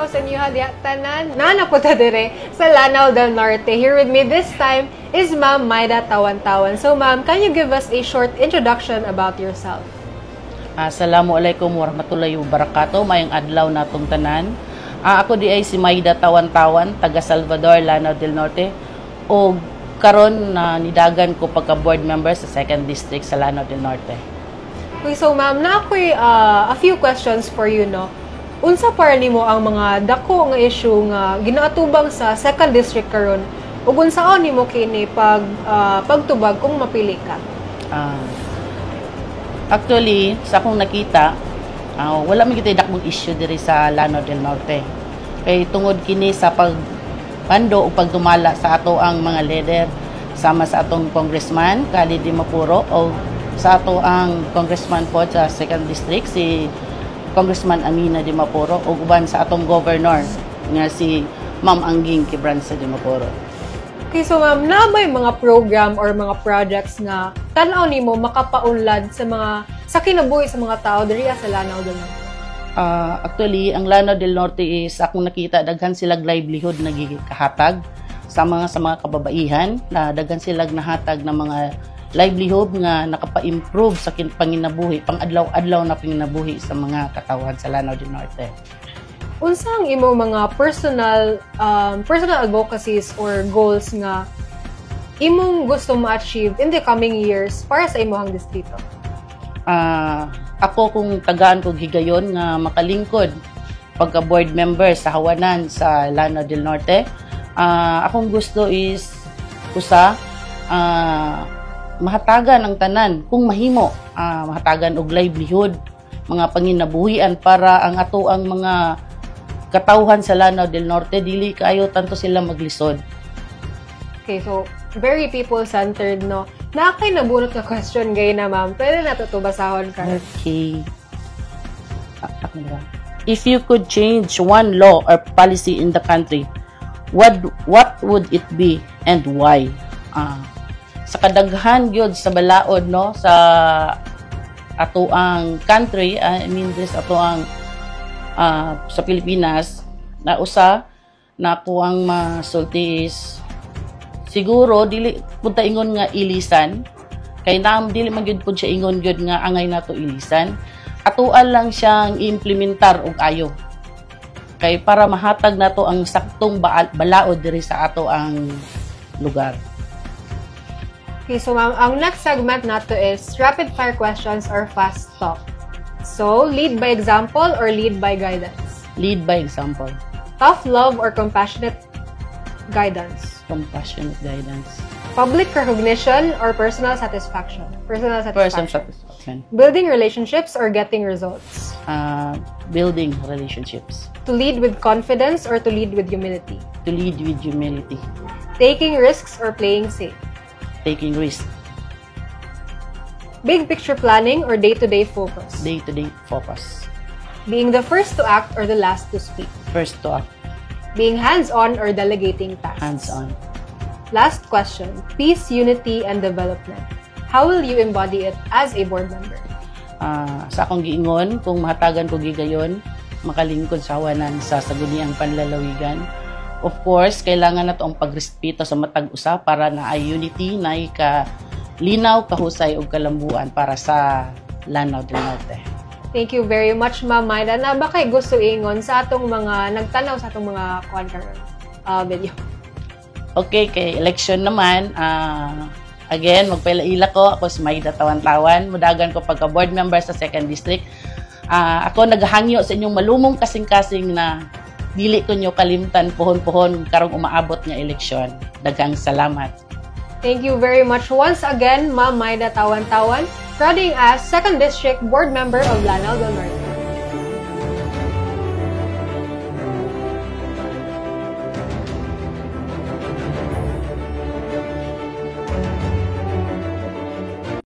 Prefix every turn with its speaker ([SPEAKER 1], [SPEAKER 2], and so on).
[SPEAKER 1] adlaw sa inyo diha tanan. Nanapunta dire sa Lanao del Norte. Here with me this time is Ma'am Maida Tawan-Tawan. So ma'am, can you give us a short introduction about yourself?
[SPEAKER 2] Assalamualaikum warahmatullahi wabarakatuh. Mayang adlaw natong tanan. Ako di ay si Maida Tawan-Tawan, taga Salvador, Lanao del Norte. O karon na nidagan ko pagka board member sa 2nd District sa Lanao del Norte.
[SPEAKER 1] Okay, so ma'am, na ako'y a few questions for you, no? Unsa para nimo ang mga dako nga issue nga ginaatubang sa 2nd District karon? Ug unsaon nimo kini pagtubag kung mapili ka?
[SPEAKER 2] Actually, sa akong nakita, wala man kitay dakong issue diri sa Lanao del Norte. Kay tungod kini sa pagpando o pagdumala sa ato ang mga leader sama sa atong congressman Khalid Dimapuro o sa ato ang congressman po sa 2nd District si Congressman Amina Dimapuro o uban sa atong governor nga si Ma'am Angging Quebranza Dimapuro.
[SPEAKER 1] Okay, so ma'am, na ba yung mga program or mga projects nga tanaw nimo makapaunlad sa kinabuhi sa mga tao diri sa Lanao del Norte?
[SPEAKER 2] Actually, ang Lanao del Norte is akong nakita daghan silang livelihood na gikahatag sa mga kababaihan na daghan silang nahatag ng mga livelihood nga nakapa-improve sa panginabuhi, pang-adlaw-adlaw na panginabuhi sa mga katawan sa Lanao del Norte.
[SPEAKER 1] Unsa ang imo mga personal advocacies or goals nga imong gusto ma-achieve in the coming years para sa imong distrito?
[SPEAKER 2] Ako kung tagaan ko higayon nga makalingkod pagka board member sa Hawanan sa Lanao del Norte, akong gusto is mahatagan ang tanan kung mahimo, mahatagan og livelihood, mga panginabuhian para ang ato ang mga katawhan sa Lanao del Norte dili kaayo tanto sila maglisod.
[SPEAKER 1] Okay, so very people-centered, no? Nakakay nabunot na question gay na ma'am. Pwede na ito basahon ka.
[SPEAKER 2] Okay. If you could change one law or policy in the country, what would it be and why? Sa kadaghan gyud sa balaod, no, sa ato ang country, I mean this ato ang sa Pilipinas, na usa na ako ang masulti is siguro dili pud ta ingon nga ilisan, kay dili man gyud pud siya ingon gyud nga angay nato ilisan, atuan lang siyang implementar og ayo kay para mahatag nato ang saktong balaod diri sa ato ang lugar.
[SPEAKER 1] Okay, so ma'am, ang next segment nato is rapid fire questions or fast talk. So, lead by example or lead by guidance?
[SPEAKER 2] Lead by example.
[SPEAKER 1] Tough love or compassionate guidance?
[SPEAKER 2] Compassionate guidance.
[SPEAKER 1] Public recognition or personal satisfaction? Personal satisfaction.
[SPEAKER 2] Personal satisfaction.
[SPEAKER 1] Building relationships or getting results?
[SPEAKER 2] Building relationships.
[SPEAKER 1] To lead with confidence or to lead with humility?
[SPEAKER 2] To lead with humility.
[SPEAKER 1] Taking risks or playing safe?
[SPEAKER 2] Taking risks.
[SPEAKER 1] Big picture planning or day-to-day focus?
[SPEAKER 2] Day-to-day focus.
[SPEAKER 1] Being the first to act or the last to speak?
[SPEAKER 2] First to act.
[SPEAKER 1] Being hands-on or delegating tasks?
[SPEAKER 2] Hands-on.
[SPEAKER 1] Last question, peace, unity, and development. How will you embody it as a board member?
[SPEAKER 2] Sa akong giingon, kung mahatagan ko gigayon, makalingkod sa Hawanan sa saguniang panlalawigan. Of course, kailangan na ito ang pagrespeto sa matag usa para na ay unity, na linaw, kahusay ug kalambuan para sa Lanao del Norte.
[SPEAKER 1] Thank you very much, Ma'am Maida. Na ba kay gusto ingon sa atong mga nagtanaw sa atong mga video?
[SPEAKER 2] Okay, kay election naman, again, magpailaila ko. Ako si Maida Tawan-Tawan. Mudagan ko pagka board member sa 2nd District. Ako naghangyo sa inyong malumong kasing-kasing na dili ko nyo kalimtan pohon-pohon karong umaabot nga eleksyon. Daghang salamat.
[SPEAKER 1] Thank you very much once again, Ma'am Maida Tawan-Tawan, running as 2nd District Board Member of Lanao del Norte.